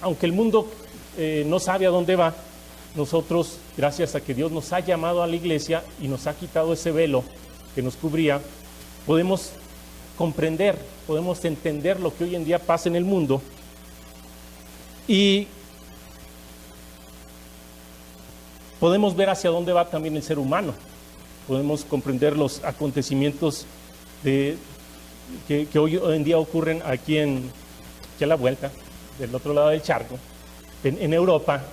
aunque el mundo no sabe a dónde va, nosotros, gracias a que Dios nos ha llamado a la iglesia y nos ha quitado ese velo que nos cubría, podemos comprender, podemos entender lo que hoy en día pasa en el mundo y podemos ver hacia dónde va también el ser humano. Podemos comprender los acontecimientos que hoy en día ocurren aquí a la vuelta, del otro lado del charco, en Europa.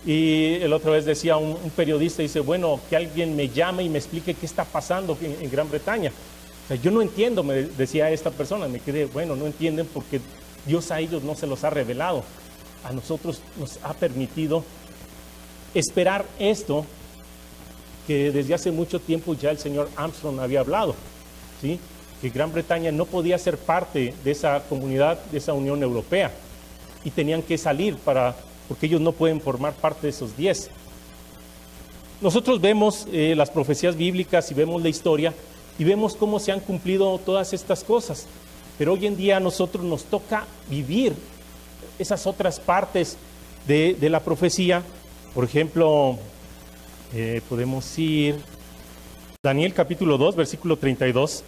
Y el otra vez decía un periodista, dice, bueno, que alguien me llame y me explique qué está pasando en Gran Bretaña. O sea, yo no entiendo, me decía esta persona, me quedé, bueno, no entienden porque Dios a ellos no se los ha revelado. A nosotros nos ha permitido esperar esto que desde hace mucho tiempo ya el señor Armstrong había hablado, ¿sí? Que Gran Bretaña no podía ser parte de esa comunidad, de esa Unión Europea, y tenían que salir porque ellos no pueden formar parte de esos 10. Nosotros vemos las profecías bíblicas y vemos la historia y vemos cómo se han cumplido todas estas cosas, pero hoy en día a nosotros nos toca vivir esas otras partes de la profecía. Por ejemplo, podemos ir Daniel capítulo 2, versículo 32.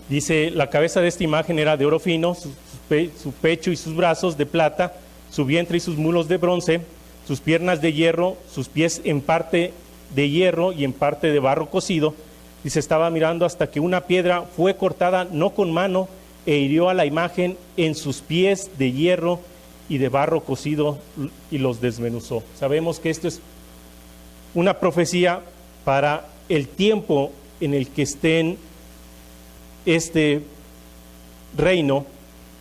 Dice, la cabeza de esta imagen era de oro fino, su pecho y sus brazos de plata, su vientre y sus mulos de bronce, sus piernas de hierro, sus pies en parte de hierro y en parte de barro cocido. Dice, estaba mirando hasta que una piedra fue cortada, no con mano, e hirió a la imagen en sus pies de hierro y de barro cocido y los desmenuzó. Sabemos que esto es una profecía para el tiempo en el que estén este reino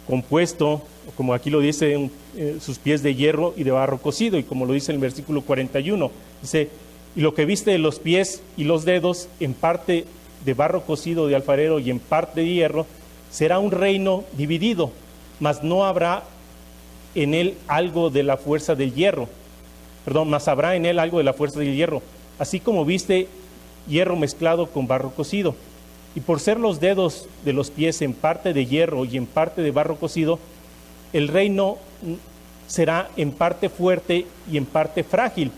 compuesto, como aquí lo dice, sus pies de hierro y de barro cocido, y como lo dice en el versículo 41, dice, y lo que viste de los pies y los dedos, en parte de barro cocido de alfarero y en parte de hierro, será un reino dividido, mas no habrá en él algo de la fuerza del hierro, mas habrá en él algo de la fuerza del hierro, así como viste hierro mezclado con barro cocido. Y por ser los dedos de los pies en parte de hierro y en parte de barro cocido, el reino será en parte fuerte y en parte frágil.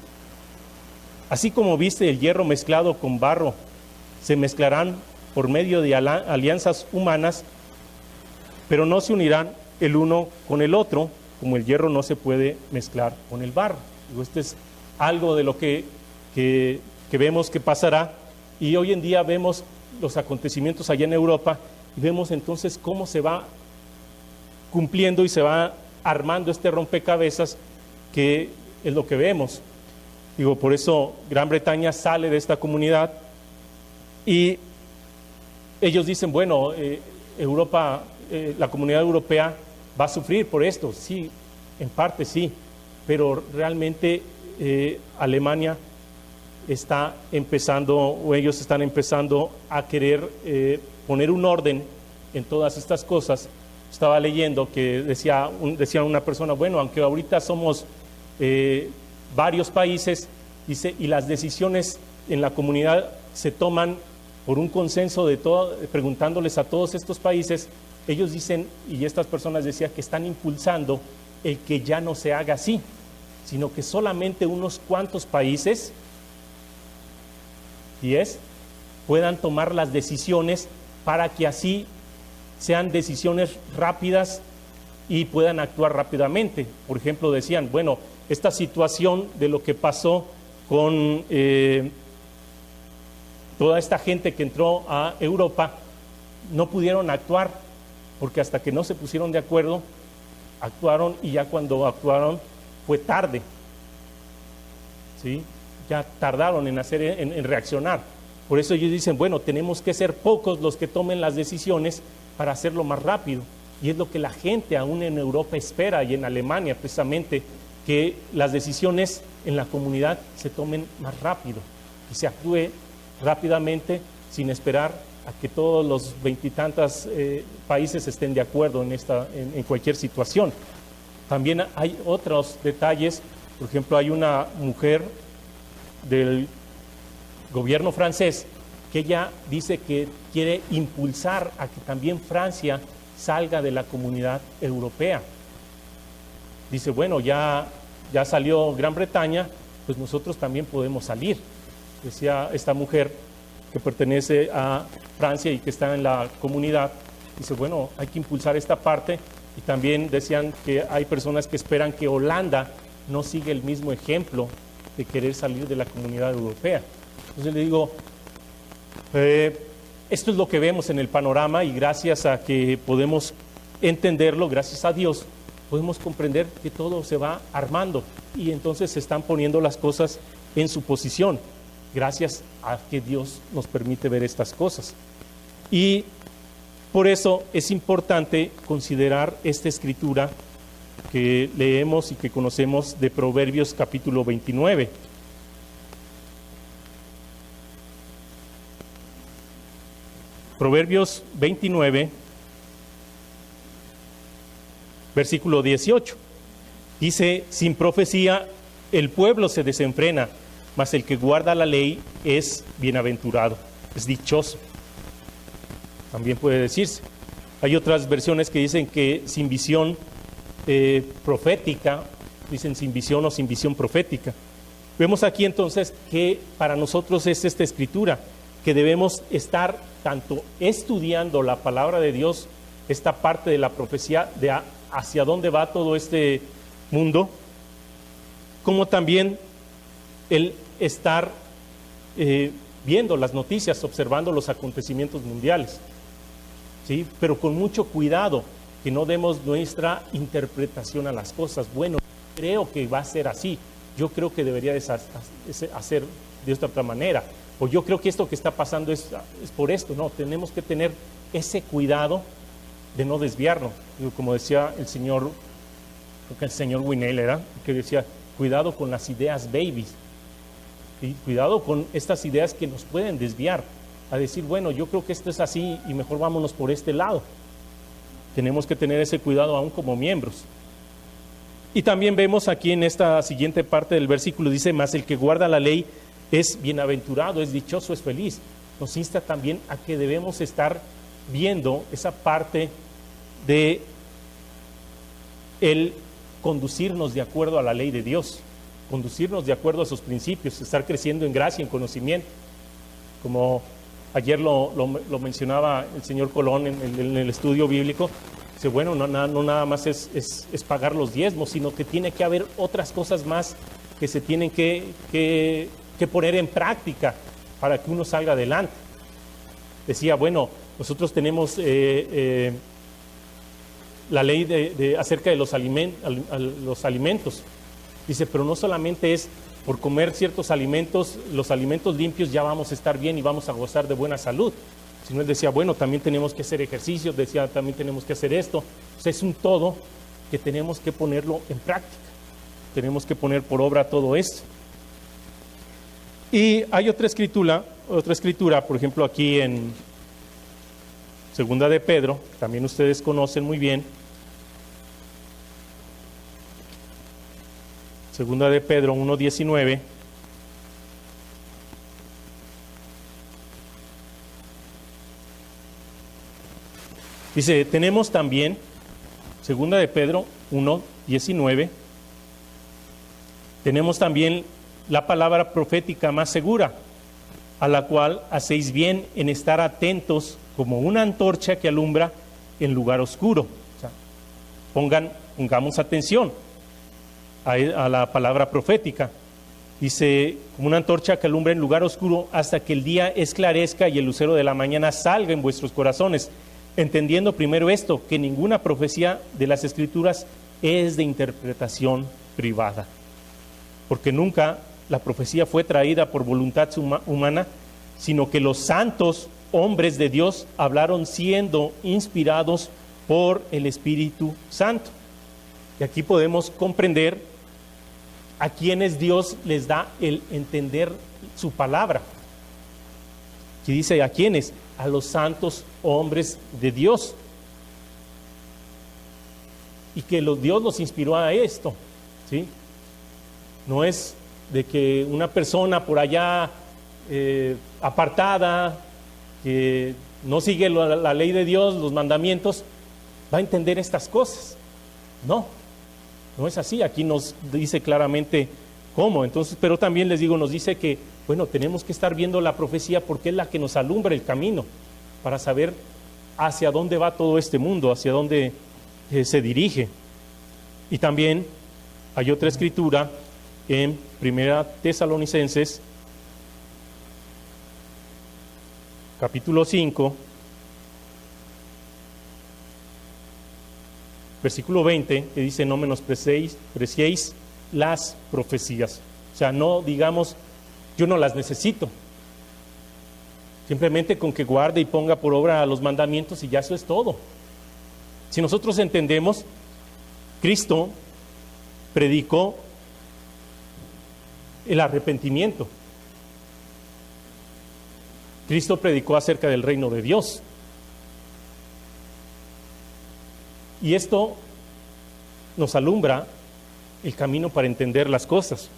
Así como viste el hierro mezclado con barro, se mezclarán por medio de alianzas humanas, pero no se unirán el uno con el otro, como el hierro no se puede mezclar con el barro. Esto es algo de lo que vemos que pasará, y hoy en día vemos los acontecimientos allá en Europa y vemos entonces cómo se va cumpliendo y se va armando este rompecabezas, que es lo que vemos. Por eso Gran Bretaña sale de esta comunidad y ellos dicen, bueno, Europa, la comunidad europea va a sufrir por esto. Sí, en parte sí, pero realmente Alemania está empezando, o ellos están empezando a querer poner un orden en todas estas cosas. Estaba leyendo que decía una persona, bueno, aunque ahorita somos varios países, dice, y las decisiones en la comunidad se toman por un consenso de todo, preguntándoles a todos estos países, ellos dicen, y estas personas decían que están impulsando el que ya no se haga así, sino que solamente unos cuantos países, 10, puedan tomar las decisiones para que así sean decisiones rápidas y puedan actuar rápidamente. Por ejemplo, decían, bueno, esta situación de lo que pasó con toda esta gente que entró a Europa, no pudieron actuar, porque hasta que no se pusieron de acuerdo, actuaron, y ya cuando actuaron fue tarde, ¿sí? Ya tardaron en reaccionar. Por eso ellos dicen, bueno, tenemos que ser pocos los que tomen las decisiones para hacerlo más rápido. Y es lo que la gente aún en Europa espera, y en Alemania precisamente, que las decisiones en la comunidad se tomen más rápido, que se actúe rápidamente sin esperar a que todos los veintitantos países estén de acuerdo en cualquier situación. También hay otros detalles. Por ejemplo, hay una mujer del gobierno francés que ella dice que quiere impulsar a que también Francia salga de la comunidad europea. dice, bueno, ya salió Gran Bretaña, pues nosotros también podemos salir. Decía esta mujer que pertenece a Francia y que está en la comunidad, dice, bueno, hay que impulsar esta parte. Y también decían que hay personas que esperan que Holanda no siga el mismo ejemplo de querer salir de la comunidad europea. Entonces le digo, esto es lo que vemos en el panorama, y gracias a que podemos entenderlo, gracias a Dios, podemos comprender que todo se va armando, y entonces se están poniendo las cosas en su posición, gracias a que Dios nos permite ver estas cosas. Y por eso es importante considerar esta escritura que leemos y que conocemos de Proverbios capítulo 29. Proverbios 29, versículo 18. Dice, sin profecía el pueblo se desenfrena, mas el que guarda la ley es bienaventurado, es dichoso. También puede decirse. Hay otras versiones que dicen que sin visión profética, dicen sin visión o sin visión profética. Vemos aquí entonces que para nosotros es esta escritura, que debemos estar tanto estudiando la palabra de Dios, esta parte de la profecía de hacia dónde va todo este mundo, como también el estar viendo las noticias, observando los acontecimientos mundiales, ¿sí? Pero con mucho cuidado, que no demos nuestra interpretación a las cosas. Bueno, creo que va a ser así, yo creo que debería de hacer de esta otra manera, o yo creo que esto que está pasando es por esto. No, tenemos que tener ese cuidado de no desviarnos. Como decía el señor, creo que el señor Winnell era, que decía, cuidado con las ideas babies, y cuidado con estas ideas que nos pueden desviar a decir, bueno, yo creo que esto es así y mejor vámonos por este lado. Tenemos que tener ese cuidado aún como miembros. Y también vemos aquí en esta siguiente parte del versículo, dice, mas el que guarda la ley es bienaventurado, es dichoso, es feliz. Nos insta también a que debemos estar viendo esa parte de el conducirnos de acuerdo a la ley de Dios, conducirnos de acuerdo a sus principios, estar creciendo en gracia, en conocimiento. Como ayer lo mencionaba el señor Colón en el estudio bíblico, dice, bueno, no nada más es pagar los diezmos, sino que tiene que haber otras cosas más que se tienen que poner en práctica para que uno salga adelante. Decía, bueno, nosotros tenemos la ley acerca de los alimentos. Dice, pero no solamente es por comer ciertos alimentos, los alimentos limpios ya vamos a estar bien y vamos a gozar de buena salud. Sino él decía, bueno, también tenemos que hacer ejercicios, decía, también tenemos que hacer esto. O sea, es un todo que tenemos que ponerlo en práctica. Tenemos que poner por obra todo esto. Y hay otra escritura, por ejemplo, aquí en Segunda de Pedro, también ustedes conocen muy bien. Segunda de Pedro 1:19. Dice, tenemos también, Segunda de Pedro 1:19, tenemos también la palabra profética más segura, a la cual hacéis bien en estar atentos como una antorcha que alumbra en lugar oscuro. O sea, pongamos atención a la palabra profética. Dice, como una antorcha que alumbra en lugar oscuro hasta que el día esclarezca y el lucero de la mañana salga en vuestros corazones, entendiendo primero esto, que ninguna profecía de las Escrituras es de interpretación privada, porque nunca la profecía fue traída por voluntad humana, sino que los santos hombres de Dios hablaron siendo inspirados por el Espíritu Santo. Y aquí podemos comprender a quienes Dios les da el entender su palabra. Aquí dice, ¿a quiénes? A los santos hombres de Dios. Y que Dios los inspiró a esto, ¿sí? No es de que una persona por allá apartada, que no sigue la ley de Dios, los mandamientos, va a entender estas cosas. No, No es así, aquí nos dice claramente cómo. Entonces, pero también les digo, nos dice que, bueno, tenemos que estar viendo la profecía porque es la que nos alumbra el camino para saber hacia dónde va todo este mundo, hacia dónde se dirige. Y también hay otra escritura en Primera Tesalonicenses, capítulo 5, versículo 20, que dice: no menospreciéis las profecías. O sea, no digamos, yo no las necesito. Simplemente con que guarde y ponga por obra los mandamientos y ya eso es todo. Si nosotros entendemos, Cristo predicó el arrepentimiento. Cristo predicó acerca del reino de Dios. Y esto nos alumbra el camino para entender las cosas,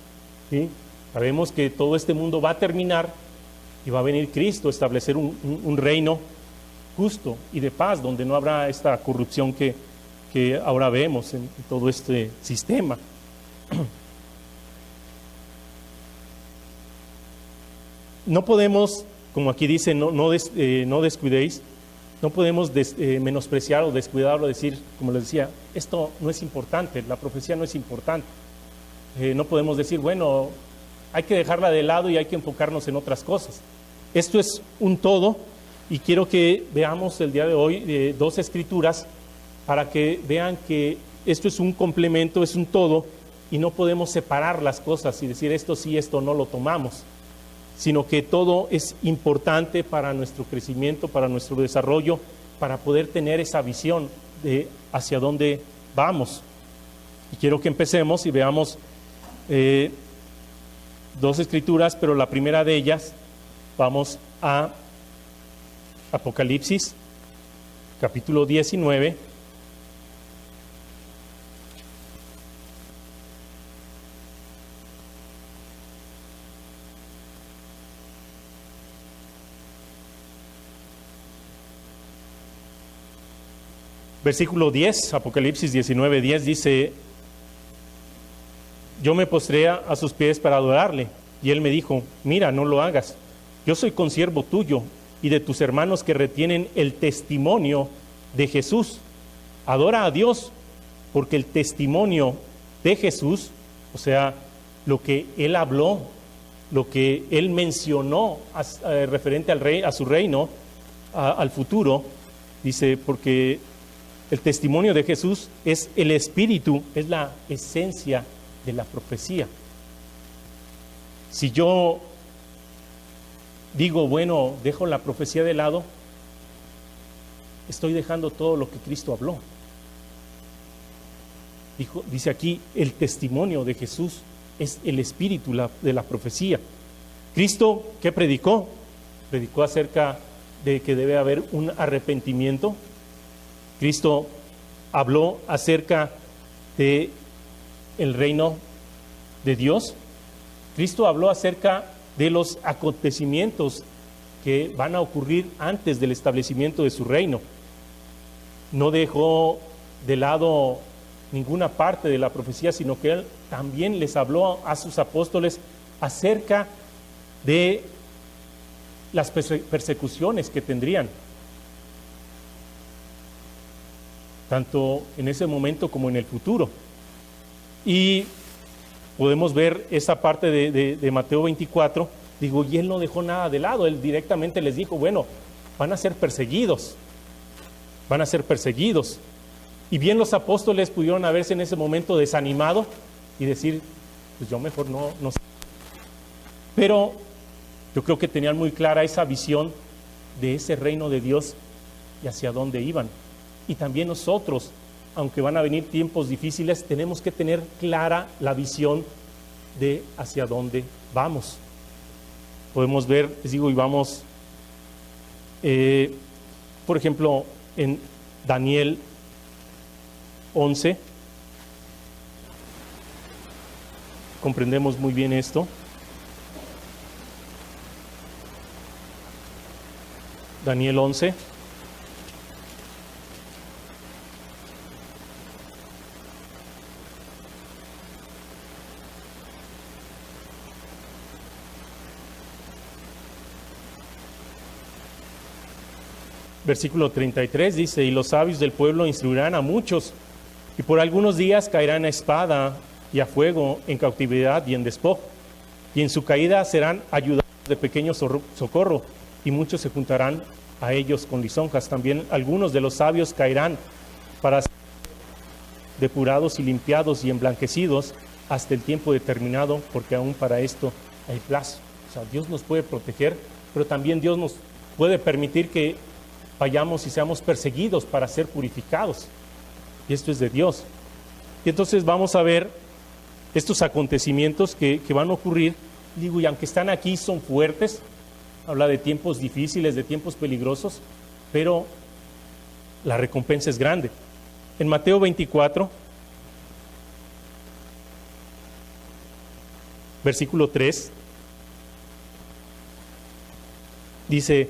¿sí? Sabemos que todo este mundo va a terminar y va a venir Cristo a establecer un reino justo y de paz, donde no habrá esta corrupción que ahora vemos en todo este sistema. No podemos, como aquí dice, no descuidéis, no podemos menospreciar o descuidar o decir, como les decía, esto no es importante, la profecía no es importante. No podemos decir, bueno, hay que dejarla de lado y hay que enfocarnos en otras cosas. Esto es un todo y quiero que veamos el día de hoy dos escrituras para que vean que esto es un complemento, es un todo y no podemos separar las cosas y decir esto sí, esto no lo tomamos, sino que todo es importante para nuestro crecimiento, para nuestro desarrollo, para poder tener esa visión de hacia dónde vamos. Y quiero que empecemos y veamos dos escrituras, pero la primera de ellas, vamos a Apocalipsis, capítulo 19. Versículo 10, Apocalipsis 19:10 dice: yo me postré a sus pies para adorarle, y él me dijo: mira, no lo hagas, yo soy consiervo tuyo y de tus hermanos que retienen el testimonio de Jesús. Adora a Dios, porque el testimonio de Jesús, o sea, lo que él habló, lo que él mencionó referente al rey, a su reino, al futuro, dice, porque el testimonio de Jesús es el espíritu, es la esencia de la profecía. Si yo digo, bueno, dejo la profecía de lado, estoy dejando todo lo que Cristo habló. Dice aquí, el testimonio de Jesús es el espíritu de la profecía. Cristo, ¿qué predicó? Predicó acerca de que debe haber un arrepentimiento. Cristo habló acerca de el reino de Dios. Cristo habló acerca de los acontecimientos que van a ocurrir antes del establecimiento de su reino. No dejó de lado ninguna parte de la profecía, sino que él también les habló a sus apóstoles acerca de las persecuciones que tendrían, tanto en ese momento como en el futuro. Y podemos ver esa parte de Mateo 24, digo, y él no dejó nada de lado, él directamente les dijo, bueno, van a ser perseguidos, van a ser perseguidos. Y bien los apóstoles pudieron haberse en ese momento desanimado y decir, pues yo mejor no. Pero yo creo que tenían muy clara esa visión de ese reino de Dios y hacia dónde iban. Y también nosotros, aunque van a venir tiempos difíciles, tenemos que tener clara la visión de hacia dónde vamos. Podemos ver, les digo, y vamos, por ejemplo, en Daniel 11, comprendemos muy bien esto. Daniel 11. Versículo 33 dice, y los sabios del pueblo instruirán a muchos, y por algunos días caerán a espada y a fuego, en cautividad y en despojo, y en su caída serán ayudados de pequeño socorro, y muchos se juntarán a ellos con lisonjas. También algunos de los sabios caerán para ser depurados y limpiados y emblanquecidos hasta el tiempo determinado, porque aún para esto hay plazo. O sea, Dios nos puede proteger, pero también Dios nos puede permitir que vayamos y seamos perseguidos para ser purificados. Y esto es de Dios. Y entonces vamos a ver estos acontecimientos que van a ocurrir. Digo, y aunque están aquí, son fuertes. Habla de tiempos difíciles, de tiempos peligrosos, pero la recompensa es grande. En Mateo 24, versículo 3, dice,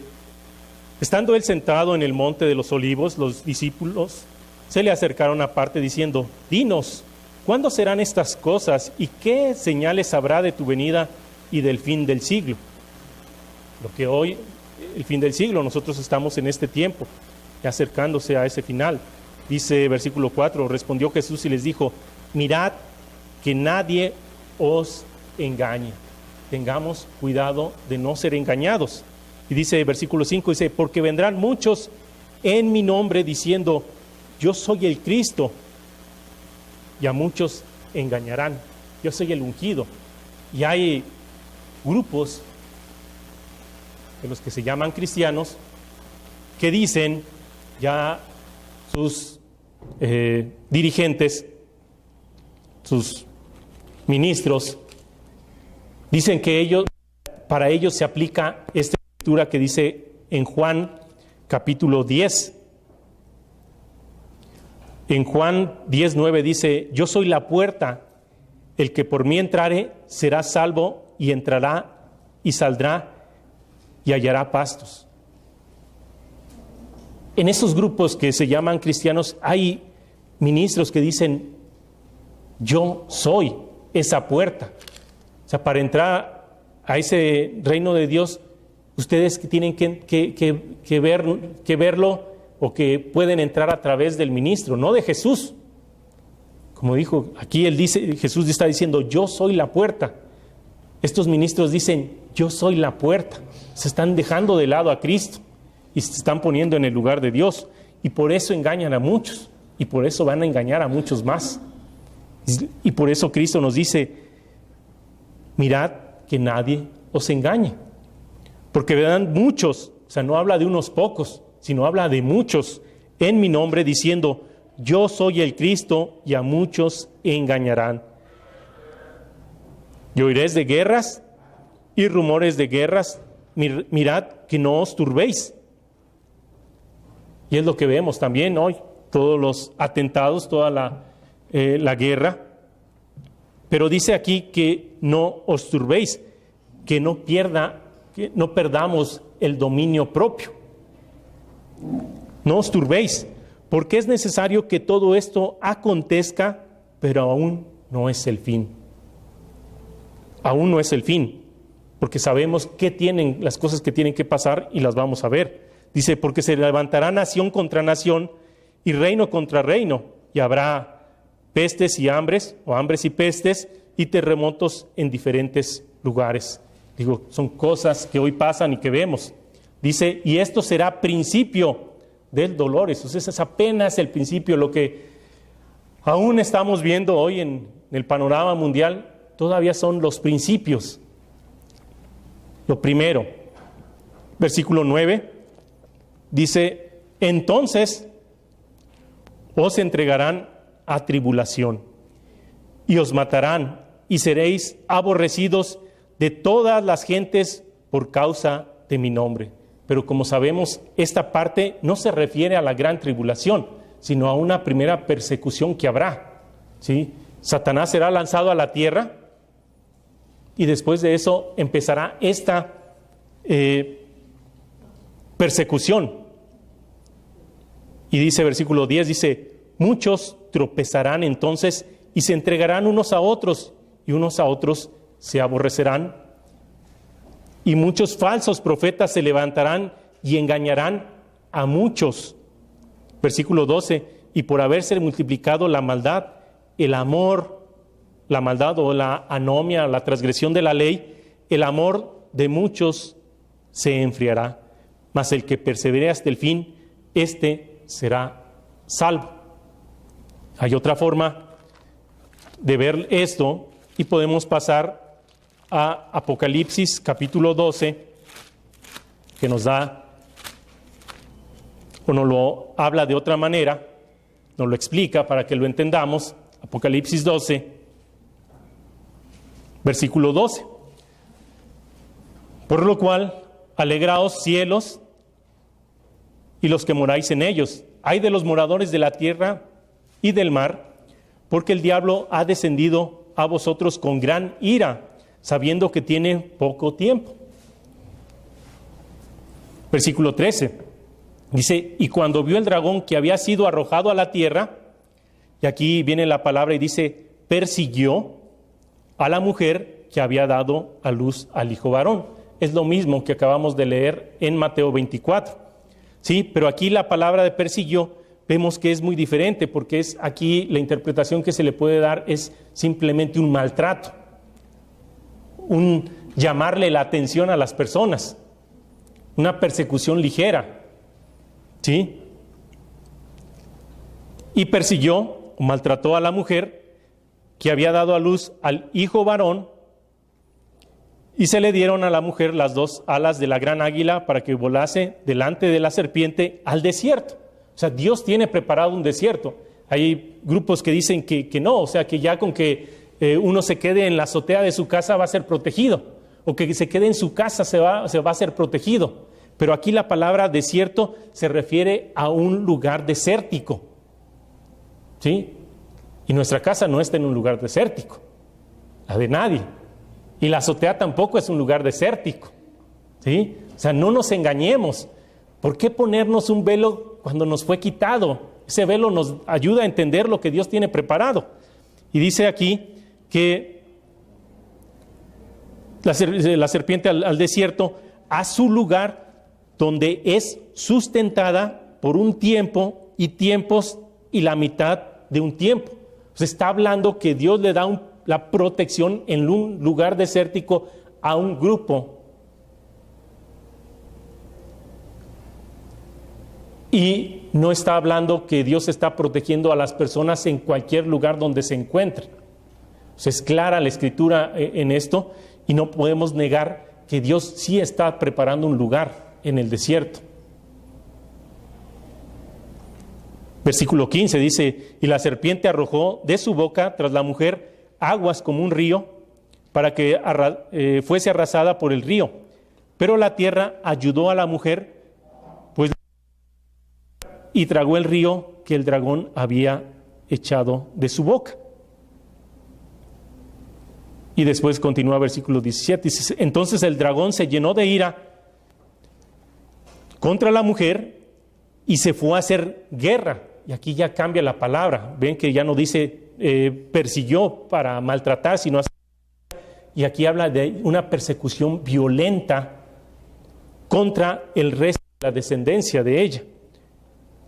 estando él sentado en el monte de los olivos, los discípulos se le acercaron aparte diciendo, dinos, ¿cuándo serán estas cosas y qué señales habrá de tu venida y del fin del siglo? Lo que hoy, el fin del siglo, nosotros estamos en este tiempo, acercándose a ese final. Dice versículo 4, respondió Jesús y les dijo, mirad que nadie os engañe. Tengamos cuidado de no ser engañados. Y dice versículo 5, dice, porque vendrán muchos en mi nombre diciendo, yo soy el Cristo, y a muchos engañarán. Yo soy el ungido. Y hay grupos de los que se llaman cristianos que dicen, ya sus dirigentes, sus ministros, dicen que para ellos se aplica esta escritura que dice en Juan capítulo 10. En Juan 10:9 dice, yo soy la puerta, el que por mí entrare será salvo y entrará y saldrá y hallará pastos. En esos grupos que se llaman cristianos hay ministros que dicen, yo soy esa puerta. O sea, para entrar a ese reino de Dios, ustedes tienen que verlo, o que pueden entrar a través del ministro, no de Jesús. Como dijo, aquí Jesús está diciendo, yo soy la puerta. Estos ministros dicen, yo soy la puerta. Se están dejando de lado a Cristo y se están poniendo en el lugar de Dios. Y por eso engañan a muchos. Y por eso van a engañar a muchos más. Y por eso Cristo nos dice, mirad que nadie os engañe. Porque verán muchos, o sea, no habla de unos pocos, sino habla de muchos en mi nombre diciendo, yo soy el Cristo, y a muchos engañarán. Y oiréis de guerras y rumores de guerras, mirad que no os turbéis. Y es lo que vemos también hoy, todos los atentados, toda la guerra. Pero dice aquí que no os turbéis, que no perdamos el dominio propio. No os turbéis, porque es necesario que todo esto acontezca, pero aún no es el fin. Aún no es el fin, porque sabemos las cosas que tienen que pasar y las vamos a ver. Dice, porque se levantará nación contra nación y reino contra reino, y habrá pestes y hambres, o hambres y pestes, y terremotos en diferentes lugares. Digo, son cosas que hoy pasan y que vemos. Dice, y esto será principio del dolor. Eso es apenas el principio. Lo que aún estamos viendo hoy en el panorama mundial, todavía son los principios. Lo primero, versículo 9, dice, entonces os entregarán a tribulación y os matarán y seréis aborrecidos de todas las gentes por causa de mi nombre. Pero como sabemos, esta parte no se refiere a la gran tribulación, sino a una primera persecución que habrá, ¿sí? Satanás será lanzado a la tierra y después de eso empezará esta persecución. Y dice versículo 10, dice, muchos tropezarán entonces y se entregarán unos a otros, y unos a otros se aborrecerán. Y muchos falsos profetas se levantarán y engañarán a muchos. Versículo 12, y por haberse multiplicado la maldad, el amor, la maldad o la anomia, la transgresión de la ley, el amor de muchos se enfriará, mas el que persevere hasta el fin, éste será salvo. Hay otra forma de ver esto y podemos pasar a Apocalipsis capítulo 12, que nos da o nos lo habla de otra manera, nos lo explica para que lo entendamos. Apocalipsis 12, versículo 12. Por lo cual, alegraos cielos y los que moráis en ellos. Ay de los moradores de la tierra y del mar, porque el diablo ha descendido a vosotros con gran ira, sabiendo que tiene poco tiempo. Versículo 13, dice, y cuando vio el dragón que había sido arrojado a la tierra, y aquí viene la palabra y dice, persiguió a la mujer que había dado a luz al hijo varón. Es lo mismo que acabamos de leer en Mateo 24. Sí, pero aquí la palabra de persiguió vemos que es muy diferente, porque es aquí la interpretación que se le puede dar es simplemente un maltrato, un llamarle la atención a las personas, una persecución ligera, ¿sí? Y persiguió o maltrató a la mujer que había dado a luz al hijo varón, y se le dieron a la mujer las dos alas de la gran águila para que volase delante de la serpiente al desierto. O sea, Dios tiene preparado un desierto. Hay grupos que dicen que no, o sea, que ya con que uno se quede en la azotea de su casa va a ser protegido, o que se quede en su casa se va a ser protegido. Pero aquí la palabra desierto se refiere a un lugar desértico, ¿sí? Y nuestra casa no está en un lugar desértico, la de nadie. Y la azotea tampoco es un lugar desértico, ¿sí? O sea, no nos engañemos. ¿Por qué ponernos un velo cuando nos fue quitado? Ese velo nos ayuda a entender lo que Dios tiene preparado. Y dice aquí que la serpiente al desierto, a su lugar donde es sustentada por un tiempo y tiempos y la mitad de un tiempo. Se está hablando que Dios le da la protección en un lugar desértico a un grupo. Y no está hablando que Dios está protegiendo a las personas en cualquier lugar donde se encuentren. O sea, es clara la Escritura en esto, y no podemos negar que Dios sí está preparando un lugar en el desierto. Versículo 15 dice, y la serpiente arrojó de su boca tras la mujer aguas como un río, para que fuese arrasada por el río. Pero la tierra ayudó a la mujer, pues, y tragó el río que el dragón había echado de su boca. Y después continúa versículo 17, dice, entonces el dragón se llenó de ira contra la mujer y se fue a hacer guerra. Y aquí ya cambia la palabra, ven que ya no dice persiguió para maltratar, sino hacer, y aquí habla de una persecución violenta contra el resto de la descendencia de ella.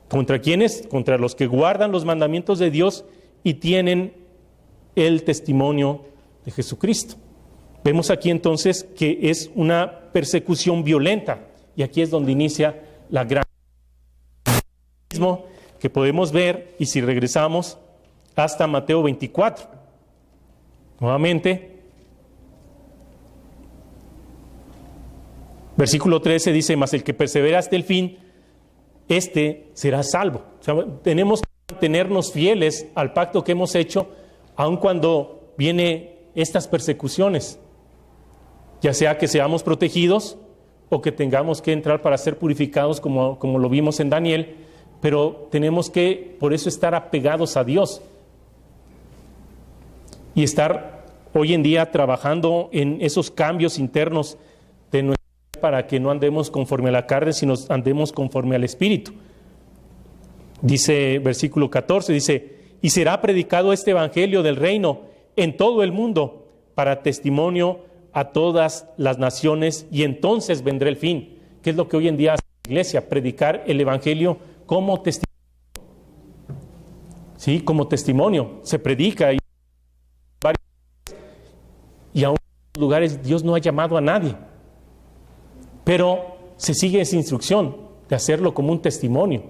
¿Contra quiénes? Contra los que guardan los mandamientos de Dios y tienen el testimonio de Jesucristo. Vemos aquí entonces que es una persecución violenta, y aquí es donde inicia la gran que podemos ver. Y si regresamos hasta Mateo 24, nuevamente, versículo 13 dice, mas el que persevera hasta el fin, este será salvo. O sea, tenemos que mantenernos fieles al pacto que hemos hecho, aun cuando vienen estas persecuciones, ya sea que seamos protegidos o que tengamos que entrar para ser purificados, como lo vimos en Daniel. Pero tenemos que, por eso, estar apegados a Dios y estar hoy en día trabajando en esos cambios internos de nuestra vida, para que no andemos conforme a la carne, sino andemos conforme al Espíritu. Dice versículo 14, dice, y será predicado este evangelio del reino en todo el mundo para testimonio a todas las naciones, y entonces vendrá el fin. ¿Qué es lo que hoy en día iglesia, predicar el evangelio como testimonio. Sí, como testimonio. Se predica y aún en los lugares Dios no ha llamado a nadie. Pero se sigue esa instrucción de hacerlo como un testimonio.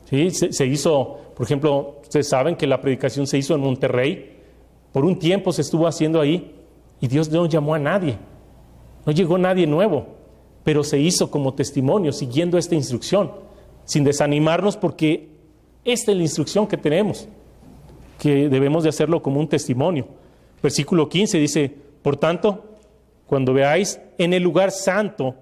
¿Sí? Se hizo, por ejemplo, ustedes saben que la predicación se hizo en Monterrey. Por un tiempo se estuvo haciendo ahí y Dios no llamó a nadie. No llegó nadie nuevo, pero se hizo como testimonio, siguiendo esta instrucción, sin desanimarnos, porque esta es la instrucción que tenemos, que debemos de hacerlo como un testimonio. Versículo 15 dice: por tanto, cuando veáis en el lugar santo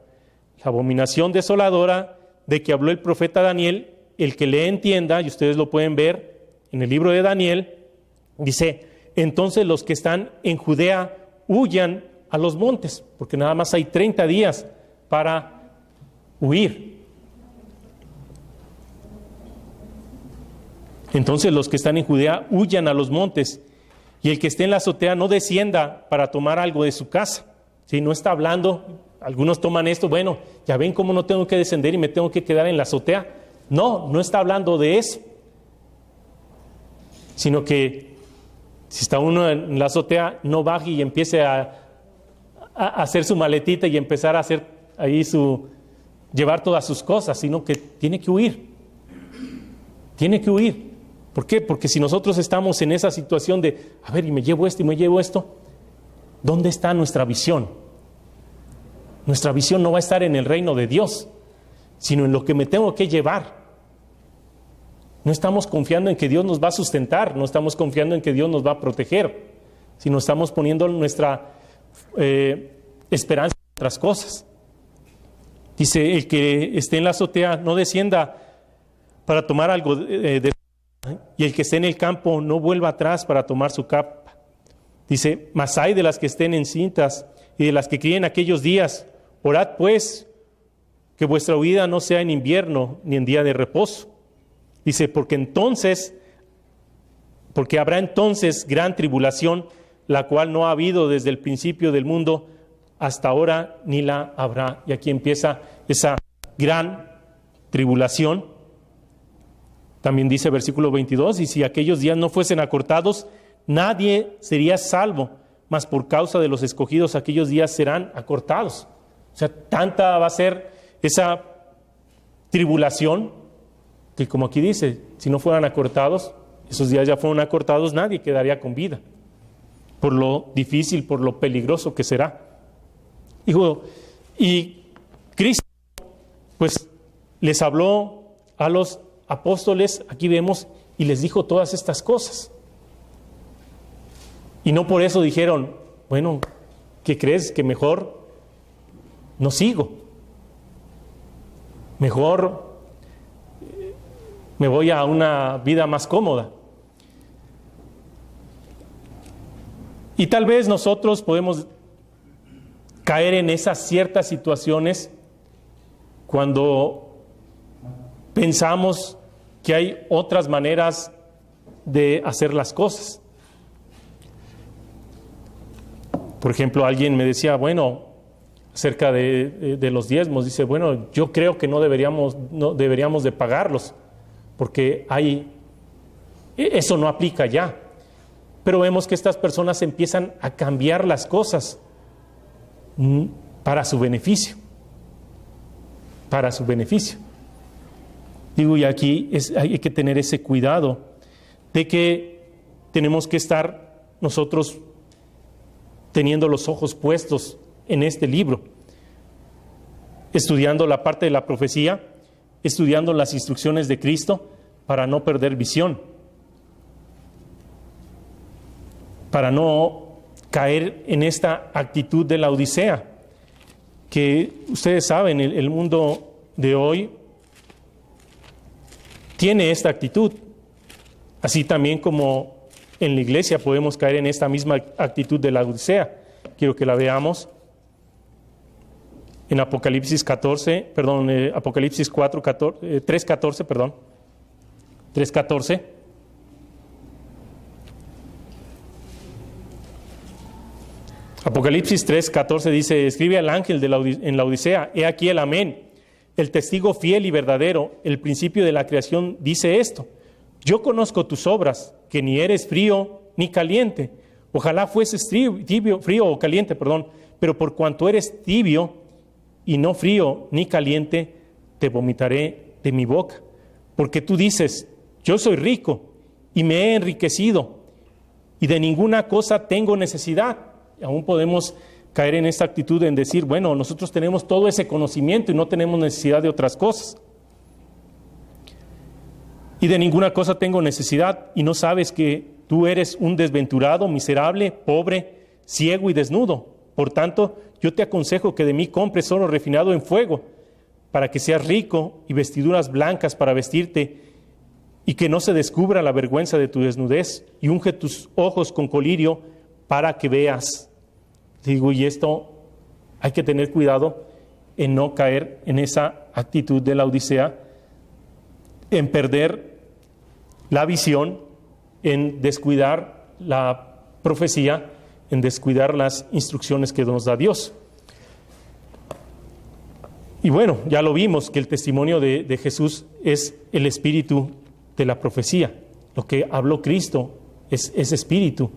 la abominación desoladora de que habló el profeta Daniel, el que le entienda, y ustedes lo pueden ver en el libro de Daniel, dice: entonces los que están en Judea huyan a los montes, porque nada más hay 30 días para huir. Entonces los que están en Judea huyan a los montes, y el que esté en la azotea no descienda para tomar algo de su casa. ¿Sí? No está hablando, algunos toman esto, bueno, ya ven cómo no tengo que descender y me tengo que quedar en la azotea. No está hablando de eso, sino que si está uno en la azotea, no baje y empiece a hacer su maletita y empezar a hacer ahí llevar todas sus cosas, sino que tiene que huir. Tiene que huir. ¿Por qué? Porque si nosotros estamos en esa situación de, a ver, y me llevo esto y me llevo esto, ¿dónde está nuestra visión? Nuestra visión no va a estar en el reino de Dios, sino en lo que me tengo que llevar. No estamos confiando en que Dios nos va a sustentar, no estamos confiando en que Dios nos va a proteger, sino estamos poniendo nuestra esperanza en otras cosas. Dice: el que esté en la azotea no descienda para tomar algo y el que esté en el campo no vuelva atrás para tomar su capa. Dice: mas hay de las que estén encintas y de las que críen aquellos días. Orad pues que vuestra huida no sea en invierno ni en día de reposo. Dice: porque habrá entonces gran tribulación, la cual no ha habido desde el principio del mundo hasta ahora, ni la habrá. Y aquí empieza esa gran tribulación. También dice versículo 22: y si aquellos días no fuesen acortados, nadie sería salvo, mas por causa de los escogidos aquellos días serán acortados. O sea, tanta va a ser esa tribulación, que como aquí dice, si no fueran acortados, esos días ya fueron acortados, nadie quedaría con vida, por lo difícil, por lo peligroso que será. Y Cristo, pues, les habló a los apóstoles, aquí vemos, y les dijo todas estas cosas. Y no por eso dijeron, bueno, ¿qué crees? Que mejor no sigo. Mejor me voy a una vida más cómoda. Y tal vez nosotros podemos caer en esas ciertas situaciones cuando pensamos que hay otras maneras de hacer las cosas. Por ejemplo, alguien me decía, bueno, acerca de los diezmos, dice, bueno, yo creo que no deberíamos de pagarlos, porque eso no aplica ya. Pero vemos que estas personas empiezan a cambiar las cosas para su beneficio. Para su beneficio. Digo, y aquí hay que tener ese cuidado de que tenemos que estar nosotros teniendo los ojos puestos en este libro, estudiando la parte de la profecía, estudiando las instrucciones de Cristo para no perder visión, para no caer en esta actitud de la Odisea, que ustedes saben, el mundo de hoy tiene esta actitud, así también como en la iglesia podemos caer en esta misma actitud de la Odisea. Quiero que la veamos en Apocalipsis 14, perdón, Apocalipsis 3:14, perdón, 3:14. Apocalipsis 3:14 dice, escribe al ángel en la Odisea, he aquí el amén, el testigo fiel y verdadero, el principio de la creación, dice esto: yo conozco tus obras, que ni eres frío ni caliente. Ojalá fueses frío o caliente, pero por cuanto eres tibio y no frío ni caliente, te vomitaré de mi boca. Porque tú dices: yo soy rico y me he enriquecido y de ninguna cosa tengo necesidad. Aún podemos caer en esta actitud en decir: bueno, nosotros tenemos todo ese conocimiento y no tenemos necesidad de otras cosas. Y de ninguna cosa tengo necesidad, y no sabes que tú eres un desventurado, miserable, pobre, ciego y desnudo. Por tanto, yo te aconsejo que de mí compres oro refinado en fuego, para que seas rico, y vestiduras blancas para vestirte, y que no se descubra la vergüenza de tu desnudez, y unge tus ojos con colirio para que veas. Digo, y esto hay que tener cuidado en no caer en esa actitud de la Odisea, en perder la visión, en descuidar la profecía, en descuidar las instrucciones que nos da Dios. Y bueno, ya lo vimos, que el testimonio de Jesús es el espíritu de la profecía. Lo que habló Cristo es espíritu,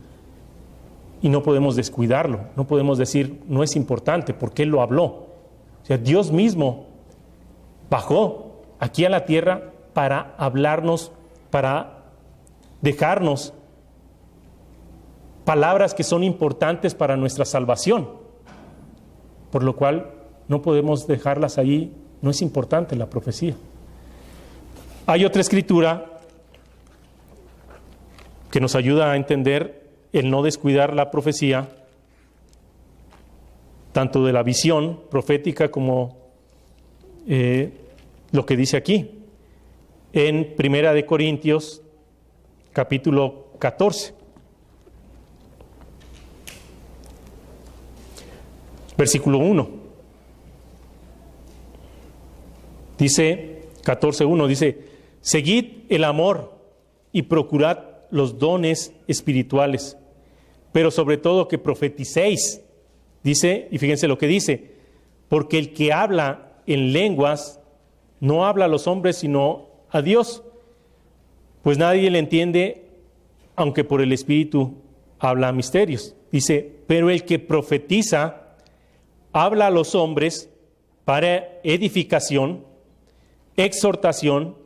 y no podemos descuidarlo. No podemos decir, no es importante, porque Él lo habló. O sea, Dios mismo bajó aquí a la tierra para hablarnos, para dejarnos palabras que son importantes para nuestra salvación, por lo cual no podemos dejarlas ahí. No es importante la profecía. Hay otra escritura que nos ayuda a entender el no descuidar la profecía, tanto de la visión profética como lo que dice aquí en Primera de Corintios capítulo 14, versículo 1. Dice 14:1, dice: seguid el amor y procurad los dones espirituales, pero sobre todo que profeticéis. Dice, y fíjense lo que dice: porque el que habla en lenguas no habla a los hombres sino a Dios, pues nadie le entiende, aunque por el Espíritu habla misterios. Dice: pero el que profetiza habla a los hombres para edificación, exhortación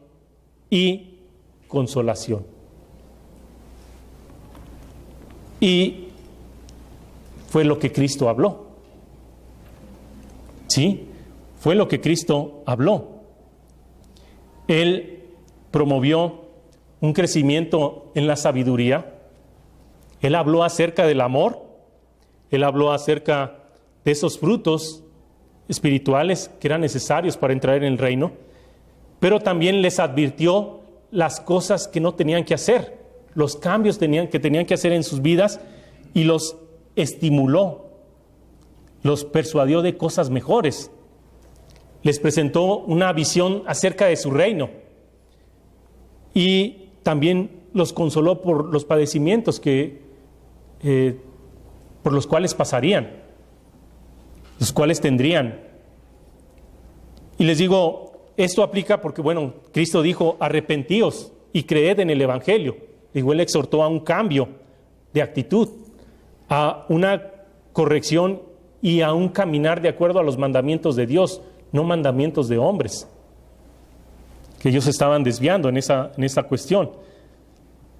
y consolación. Y fue lo que Cristo habló. ¿Sí? Fue lo que Cristo habló. Él promovió un crecimiento en la sabiduría. Él habló acerca del amor. Él habló acerca de esos frutos espirituales que eran necesarios para entrar en el reino. Pero también les advirtió las cosas que no tenían que hacer, los cambios que tenían que hacer en sus vidas, y los estimuló, los persuadió de cosas mejores. Les presentó una visión acerca de su reino, y también los consoló por los padecimientos por los cuales pasarían, los cuales tendrían. Y les digo, esto aplica porque, bueno, Cristo dijo: arrepentíos y creed en el Evangelio. Digo, Él exhortó a un cambio de actitud, a una corrección y a un caminar de acuerdo a los mandamientos de Dios, no mandamientos de hombres, que ellos estaban desviando en esa cuestión.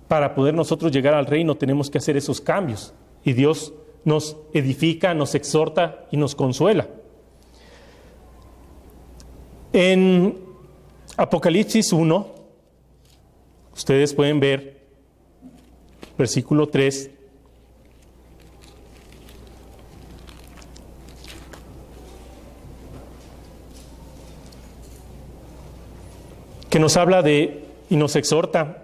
Para poder nosotros llegar al reino tenemos que hacer esos cambios, y Dios nos edifica, nos exhorta y nos consuela. En Apocalipsis 1, ustedes pueden ver versículo 3, que nos habla de y nos exhorta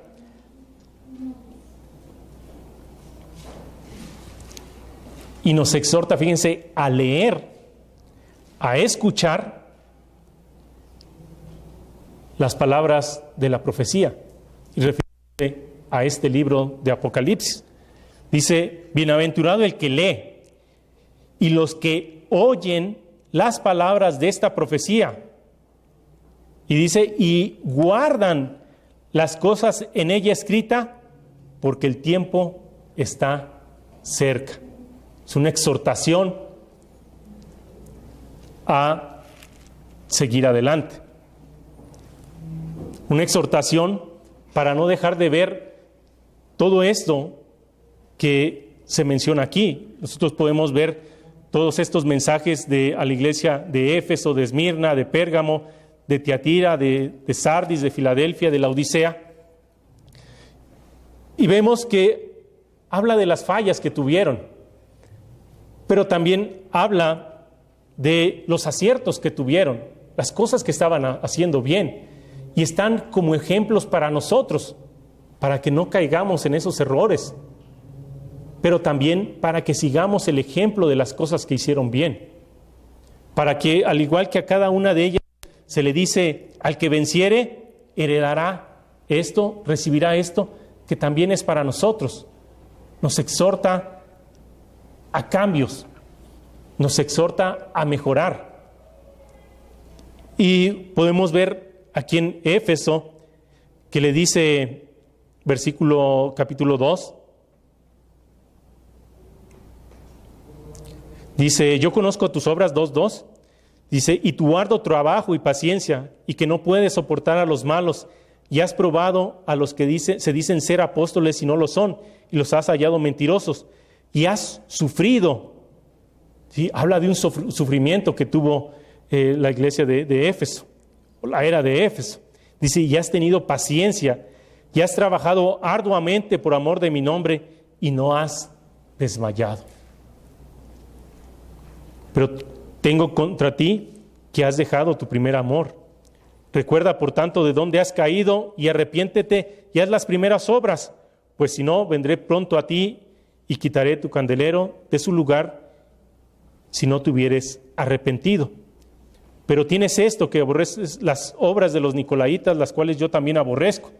fíjense, a leer, a escuchar las palabras de la profecía, y refiere a este libro de Apocalipsis. Dice: bienaventurado el que lee y los que oyen las palabras de esta profecía Y dice, y guardan las cosas en ella escrita, porque el tiempo está cerca. Es una exhortación a seguir adelante. Una exhortación para no dejar de ver todo esto que se menciona aquí. Nosotros podemos ver todos estos mensajes a la iglesia de Éfeso, de Esmirna, de Pérgamo, de Tiatira, de Sardis, de Filadelfia, de la Odisea. Y vemos que habla de las fallas que tuvieron, pero también habla de los aciertos que tuvieron, las cosas que estaban haciendo bien, y están como ejemplos para nosotros, para que no caigamos en esos errores, pero también para que sigamos el ejemplo de las cosas que hicieron bien, para que, al igual que a cada una de ellas se le dice, al que venciere, heredará esto, recibirá esto, que también es para nosotros. Nos exhorta a cambios, nos exhorta a mejorar. Y podemos ver aquí en Éfeso que le dice, capítulo 2, dice, yo conozco tus obras, 2:2, dice, y tu arduo trabajo y paciencia, y que no puedes soportar a los malos, y has probado a los que se dicen ser apóstoles y no lo son, y los has hallado mentirosos, y has sufrido. ¿Sí? Habla de un sufrimiento que tuvo la iglesia de Éfeso, o la era de Éfeso. Dice, y has tenido paciencia, y has trabajado arduamente por amor de mi nombre, y no has desmayado. Pero tengo contra ti que has dejado tu primer amor. Recuerda, por tanto, de dónde has caído y arrepiéntete y haz las primeras obras, pues si no, vendré pronto a ti y quitaré tu candelero de su lugar si no te hubieres arrepentido. Pero tienes esto, que aborreces las obras de los nicolaitas, las cuales yo también aborrezco.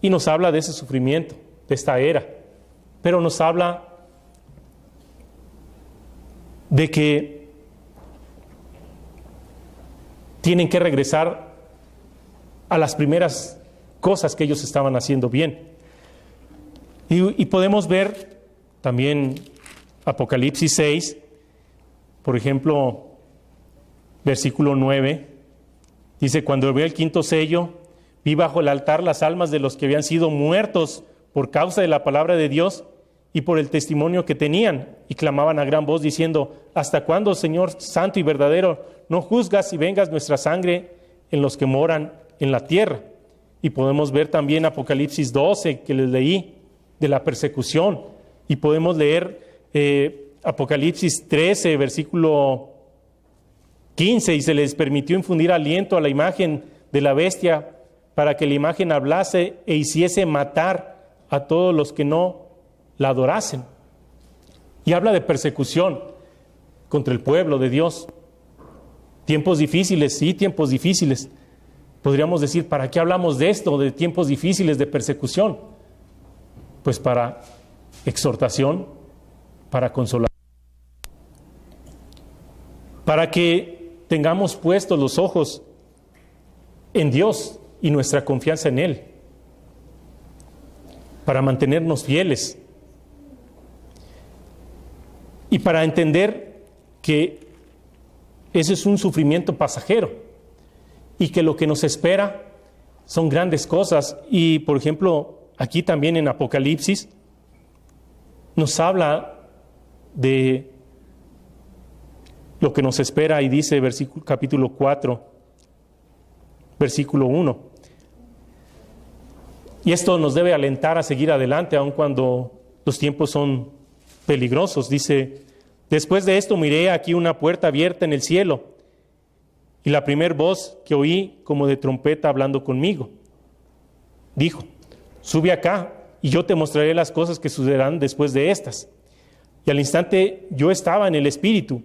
Y nos habla de ese sufrimiento, de esta era, pero nos habla de que tienen que regresar a las primeras cosas que ellos estaban haciendo bien. Y podemos ver también Apocalipsis 6, por ejemplo, versículo 9, dice, cuando abrió el quinto sello, vi bajo el altar las almas de los que habían sido muertos por causa de la palabra de Dios y por el testimonio que tenían, y clamaban a gran voz diciendo, ¿hasta cuándo, Señor santo y verdadero, no juzgas y vengas nuestra sangre en los que moran en la tierra? Y podemos ver también Apocalipsis 12, que les leí, de la persecución, y podemos leer Apocalipsis 13, versículo 15, y se les permitió infundir aliento a la imagen de la bestia para que la imagen hablase e hiciese matar a todos los que no la adorasen. Y habla de persecución contra el pueblo de Dios. Tiempos difíciles, sí, tiempos difíciles. Podríamos decir, ¿para qué hablamos de esto, de tiempos difíciles, de persecución? Pues para exhortación, para consolación, para que tengamos puestos los ojos en Dios y nuestra confianza en Él, para mantenernos fieles y para entender que ese es un sufrimiento pasajero y que lo que nos espera son grandes cosas. Y por ejemplo, aquí también en Apocalipsis nos habla de lo que nos espera y dice capítulo 4, versículo 1. Y esto nos debe alentar a seguir adelante, aun cuando los tiempos son peligrosos. Dice, después de esto miré aquí una puerta abierta en el cielo, y la primer voz que oí como de trompeta hablando conmigo, dijo, sube acá y yo te mostraré las cosas que sucederán después de estas. Y al instante yo estaba en el Espíritu,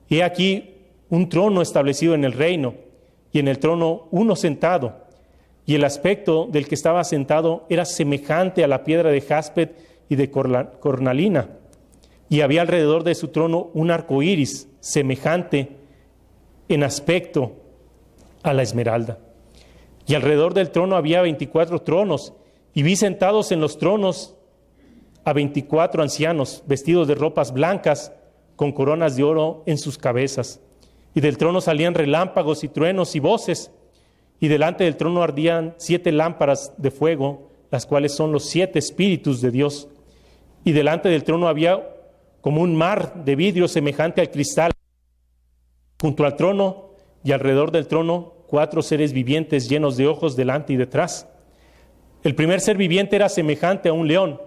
y he aquí un trono establecido en el reino, y en el trono uno sentado, y el aspecto del que estaba sentado era semejante a la piedra de jaspe y de cornalina, y había alrededor de su trono un arco iris semejante en aspecto a la esmeralda. Y alrededor del trono había 24 tronos, y vi sentados en los tronos a 24 ancianos, vestidos de ropas blancas, con coronas de oro en sus cabezas. Y del trono salían relámpagos y truenos y voces, y delante del trono ardían 7 lámparas de fuego, las cuales son los 7 espíritus de Dios. Y delante del trono había como un mar de vidrio semejante al cristal. Junto al trono y alrededor del trono, 4 seres vivientes llenos de ojos delante y detrás. El primer ser viviente era semejante a un león,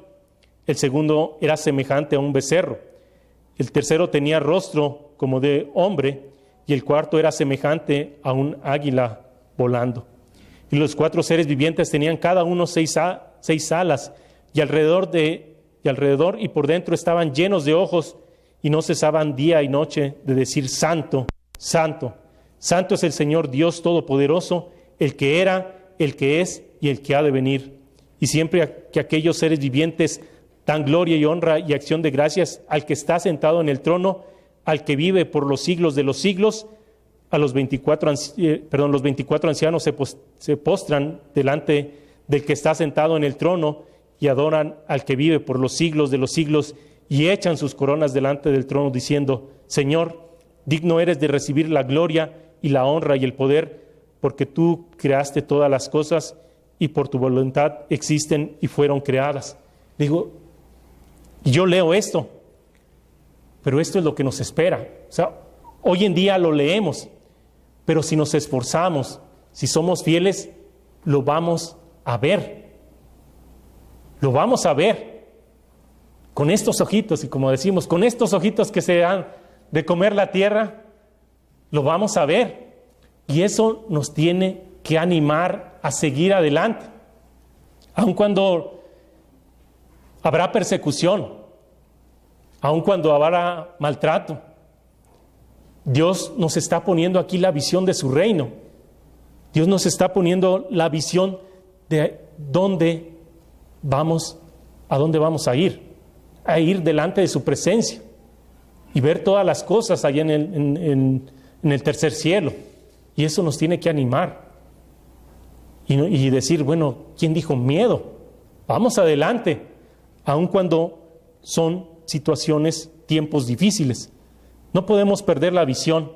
el segundo era semejante a un becerro, el tercero tenía rostro como de hombre, y el cuarto era semejante a un águila volando. Y los 4 seres vivientes tenían cada uno 6 alas, y alrededor y por dentro estaban llenos de ojos, y no cesaban día y noche de decir: Santo, Santo, Santo es el Señor Dios Todopoderoso, el que era, el que es y el que ha de venir. Y siempre que aquellos seres vivientes dan gloria y honra y acción de gracias al que está sentado en el trono, al que vive por los siglos de los siglos, los 24 ancianos se postran delante del que está sentado en el trono y adoran al que vive por los siglos de los siglos, y echan sus coronas delante del trono diciendo: Señor, digno eres de recibir la gloria y la honra y el poder, porque tú creaste todas las cosas y por tu voluntad existen y fueron creadas. Digo, yo leo esto, pero esto es lo que nos espera. O sea, hoy en día lo leemos, pero si nos esforzamos, si somos fieles, lo vamos a ver. Lo vamos a ver con estos ojitos, y como decimos, con estos ojitos que se dan de comer la tierra, lo vamos a ver. Y eso nos tiene que animar a seguir adelante. Aun cuando habrá persecución, aun cuando habrá maltrato, Dios nos está poniendo aquí la visión de su reino. Dios nos está poniendo la visión de a dónde vamos a ir delante de su presencia y ver todas las cosas allá en el tercer cielo. Y eso nos tiene que animar y decir, bueno, ¿quién dijo miedo? Vamos adelante, aun cuando son situaciones, tiempos difíciles. No podemos perder la visión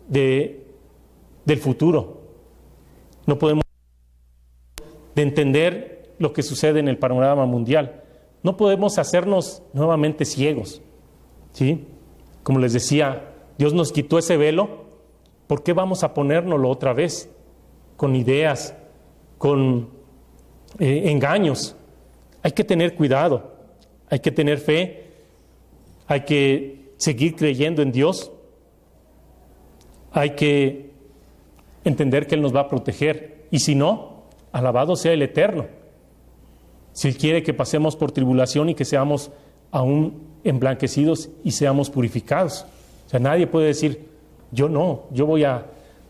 del futuro. No podemos de entender lo que sucede en el panorama mundial. No podemos hacernos nuevamente ciegos, ¿sí? Como les decía, Dios nos quitó ese velo. ¿Por qué vamos a ponérnoslo otra vez? Con ideas, con engaños. Hay que tener cuidado, hay que tener fe, hay que seguir creyendo en Dios, hay que entender que Él nos va a proteger, y si no, alabado sea el Eterno. Si Él quiere que pasemos por tribulación y que seamos aún emblanquecidos y seamos purificados. O sea, nadie puede decir, yo no, yo voy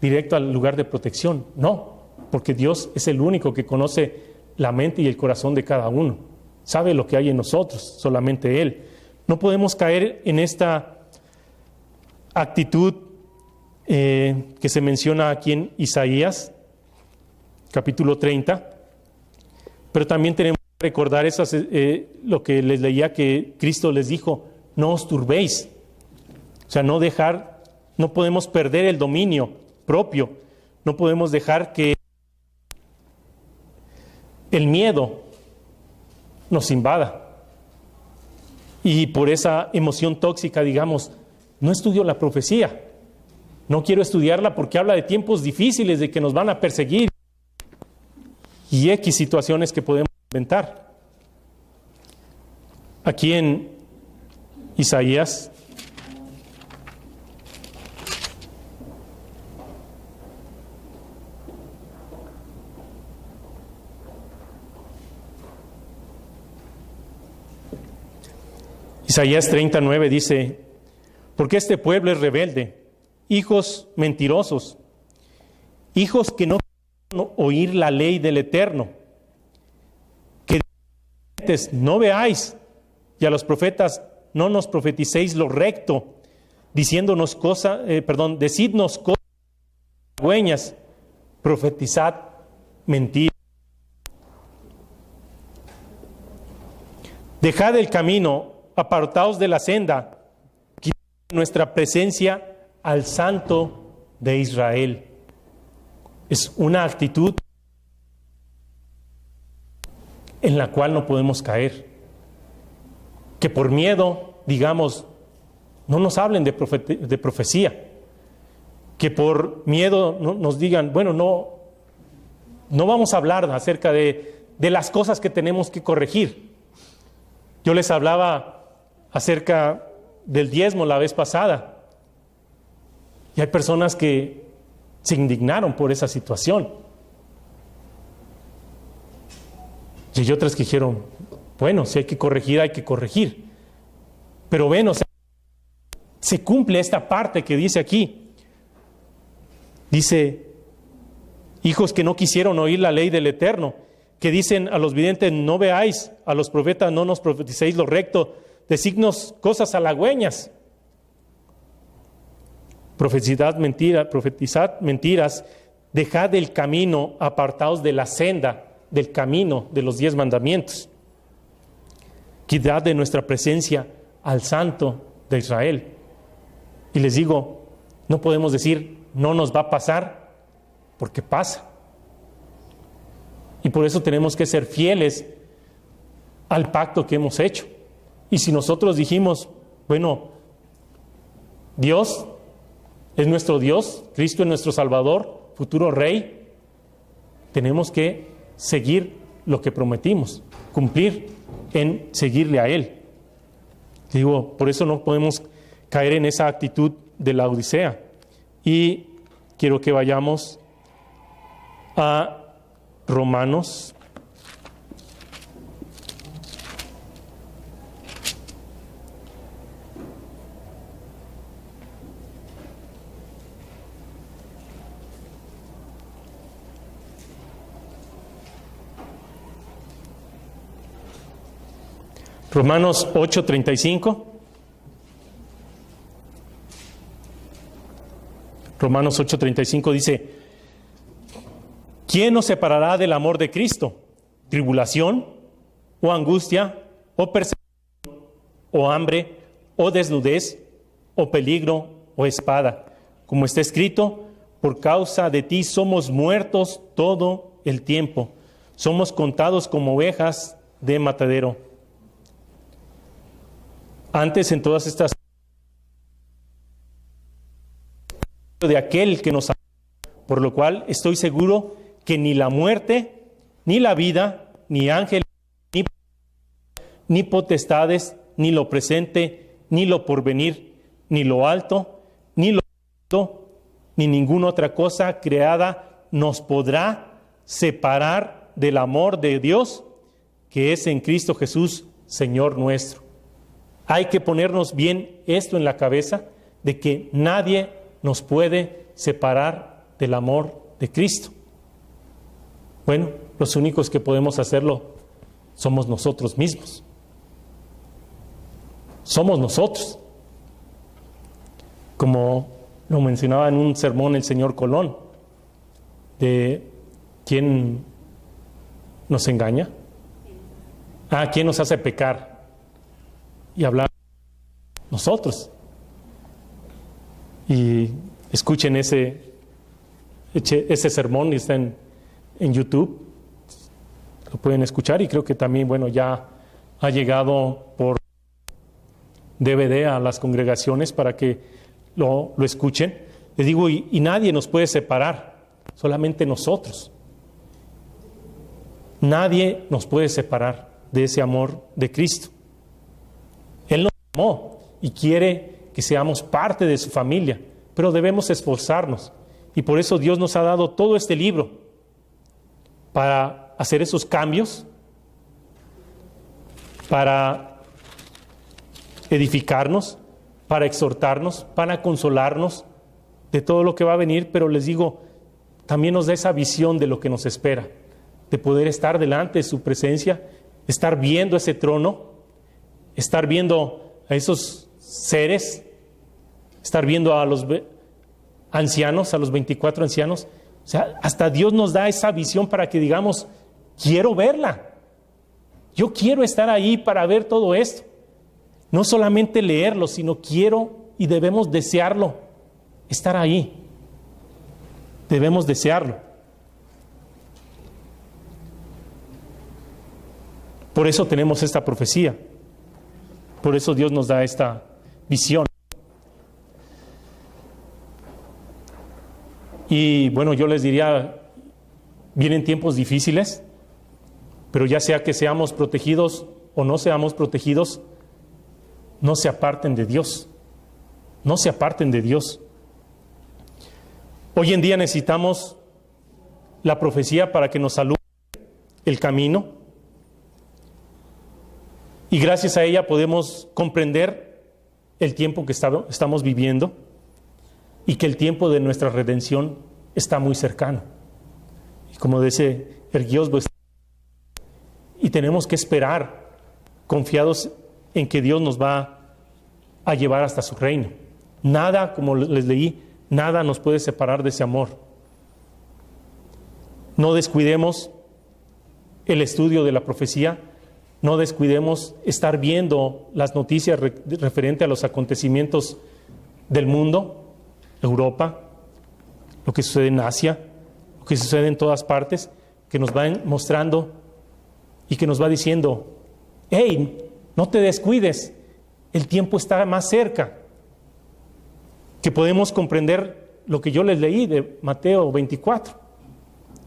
directo al lugar de protección. No, porque Dios es el único que conoce la mente y el corazón de cada uno. Sabe lo que hay en nosotros, solamente Él. No podemos caer en esta actitud que se menciona aquí en Isaías, capítulo 30, pero también tenemos que recordar lo que les leía, que Cristo les dijo: no os turbéis. O sea, no podemos perder el dominio propio, no podemos dejar que el miedo nos invada. Y por esa emoción tóxica, digamos, no estudio la profecía, no quiero estudiarla porque habla de tiempos difíciles, de que nos van a perseguir y X situaciones que podemos inventar. Aquí en Isaías Isaías 39 dice: porque este pueblo es rebelde, hijos mentirosos, hijos que no quieren oír la ley del Eterno, que no veáis, y a los profetas no nos profeticéis lo recto, decidnos cosas halagüeñas, profetizad mentira. Dejad el camino, apartaos de la senda, quitad nuestra presencia al Santo de Israel. Es una actitud en la cual no podemos caer. Que por miedo, digamos, no nos hablen de profecía. Que por miedo nos digan, bueno, no vamos a hablar acerca de las cosas que tenemos que corregir. Yo les hablaba acerca del diezmo la vez pasada. Y hay personas que se indignaron por esa situación. Y hay otras que dijeron, bueno, si hay que corregir, hay que corregir. Pero ven, o sea, se cumple esta parte que dice aquí. Dice, hijos que no quisieron oír la ley del Eterno, que dicen a los videntes, no veáis, a los profetas no nos profeticéis lo recto, designos cosas halagüeñas. Profetizad mentiras, dejad el camino, apartaos de la senda, del camino de los 10 mandamientos. Quitad de nuestra presencia al Santo de Israel. Y les digo, no podemos decir, no nos va a pasar, porque pasa. Y por eso tenemos que ser fieles al pacto que hemos hecho. Y si nosotros dijimos, bueno, Dios es nuestro Dios, Cristo es nuestro Salvador, futuro Rey, tenemos que seguir lo que prometimos, cumplir en seguirle a Él. Digo, por eso no podemos caer en esa actitud de la Odisea. Y quiero que vayamos a Romanos. Romanos 8:35. Romanos 8:35 dice, ¿quién nos separará del amor de Cristo? ¿Tribulación, o angustia, o persecución, o hambre, o desnudez, o peligro, o espada? Como está escrito, por causa de ti somos muertos todo el tiempo. Somos contados como ovejas de matadero. Antes en todas estas de aquel que nos amó, por lo cual estoy seguro que ni la muerte, ni la vida, ni ángeles, ni potestades, ni lo presente, ni lo porvenir, ni lo alto, ni lo alto, ni ninguna otra cosa creada nos podrá separar del amor de Dios que es en Cristo Jesús, Señor nuestro. Hay que ponernos bien esto en la cabeza, de que nadie nos puede separar del amor de Cristo. Bueno, los únicos que podemos hacerlo somos nosotros mismos. Somos nosotros. Como lo mencionaba en un sermón el señor Colón, de quién nos engaña, quién nos hace pecar. Y hablar nosotros. Y escuchen ese sermón, está en YouTube, lo pueden escuchar, y creo que también, bueno, ya ha llegado por DVD a las congregaciones para que lo escuchen. Les digo, y nadie nos puede separar, solamente nosotros. Nadie nos puede separar de ese amor de Cristo. Él nos amó y quiere que seamos parte de su familia, pero debemos esforzarnos. Y por eso Dios nos ha dado todo este libro para hacer esos cambios, para edificarnos, para exhortarnos, para consolarnos de todo lo que va a venir. Pero les digo, también nos da esa visión de lo que nos espera, de poder estar delante de su presencia, estar viendo ese trono, estar viendo a esos seres, estar viendo a ancianos, a los 24 ancianos. O sea, hasta Dios nos da esa visión para que digamos, quiero verla. Yo quiero estar ahí para ver todo esto. No solamente leerlo, sino quiero y debemos desearlo, estar ahí. Debemos desearlo. Por eso tenemos esta profecía. Por eso Dios nos da esta visión. Y bueno, yo les diría, vienen tiempos difíciles, pero ya sea que seamos protegidos o no seamos protegidos, no se aparten de Dios. No se aparten de Dios. Hoy en día necesitamos la profecía para que nos alumbre el camino, y gracias a ella podemos comprender el tiempo que estamos viviendo y que el tiempo de nuestra redención está muy cercano. Y como dice Erguios, y tenemos que esperar confiados en que Dios nos va a llevar hasta su reino. Nada, como les leí, nada nos puede separar de ese amor. No descuidemos el estudio de la profecía, no descuidemos estar viendo las noticias referente a los acontecimientos del mundo, Europa, lo que sucede en Asia, lo que sucede en todas partes, que nos van mostrando y que nos va diciendo, hey, no te descuides, el tiempo está más cerca. Que podemos comprender lo que yo les leí de Mateo 24.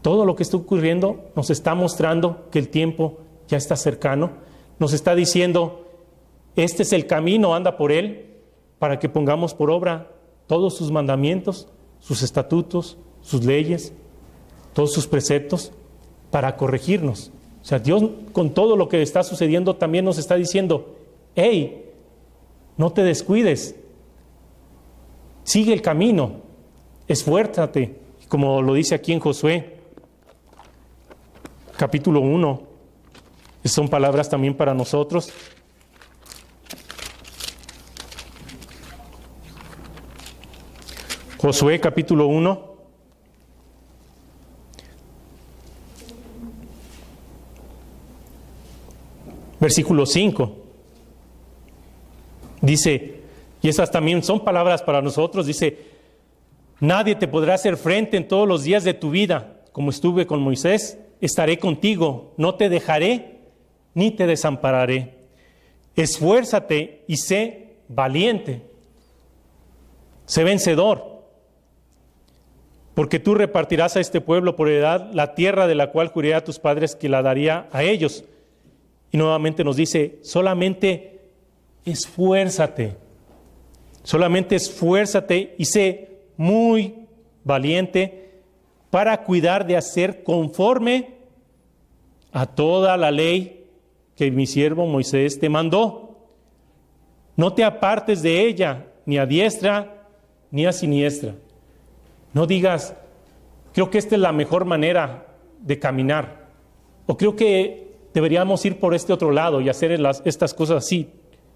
Todo lo que está ocurriendo nos está mostrando que el tiempo ya está cercano. Nos está diciendo, este es el camino, anda por él, para que pongamos por obra todos sus mandamientos, sus estatutos, sus leyes, todos sus preceptos, para corregirnos. O sea, Dios con todo lo que está sucediendo también nos está diciendo, hey, no te descuides, sigue el camino, esfuérzate, como lo dice aquí en Josué, capítulo 1, son palabras también para nosotros. Josué capítulo 1, versículo 5, dice, y esas también son palabras para nosotros, dice, nadie te podrá hacer frente en todos los días de tu vida, como estuve con Moisés, estaré contigo, no te dejaré ni te desampararé. Esfuérzate y sé valiente, sé vencedor, porque tú repartirás a este pueblo por heredad la tierra de la cual juré a tus padres que la daría a ellos. Y nuevamente nos dice, solamente esfuérzate y sé muy valiente para cuidar de hacer conforme a toda la ley que mi siervo Moisés te mandó. No te apartes de ella, ni a diestra ni a siniestra. No digas, creo que esta es la mejor manera de caminar, o creo que deberíamos ir por este otro lado y hacer estas cosas así.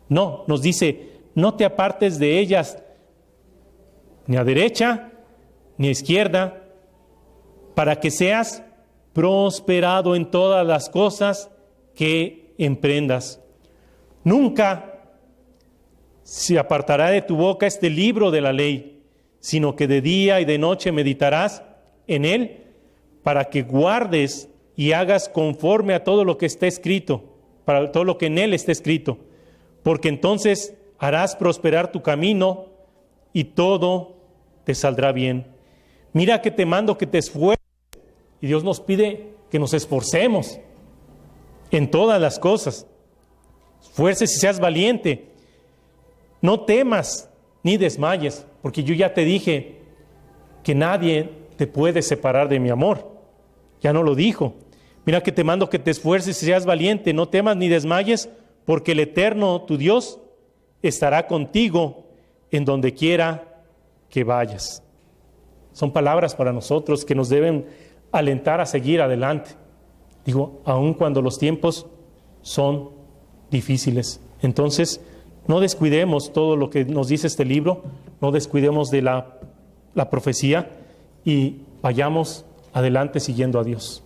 No, nos dice, no te apartes de ellas, ni a derecha, ni a izquierda, para que seas prosperado en todas las cosas que emprendas. Nunca se apartará de tu boca este libro de la ley, sino que de día y de noche meditarás en él, para que guardes y hagas conforme a todo lo que está escrito, para todo lo que en él está escrito, porque entonces harás prosperar tu camino y todo te saldrá bien. Mira que te mando que te esfuerces, y Dios nos pide que nos esforcemos en todas las cosas. Esfuerces y seas valiente. No temas ni desmayes, porque yo ya te dije que nadie te puede separar de mi amor. Ya no lo dijo. Mira que te mando que te esfuerces y seas valiente. No temas ni desmayes, porque el Eterno, tu Dios, estará contigo en donde quiera que vayas. Son palabras para nosotros que nos deben alentar a seguir adelante. Digo, aun cuando los tiempos son difíciles. Entonces, no descuidemos todo lo que nos dice este libro, no descuidemos de la la profecía y vayamos adelante siguiendo a Dios.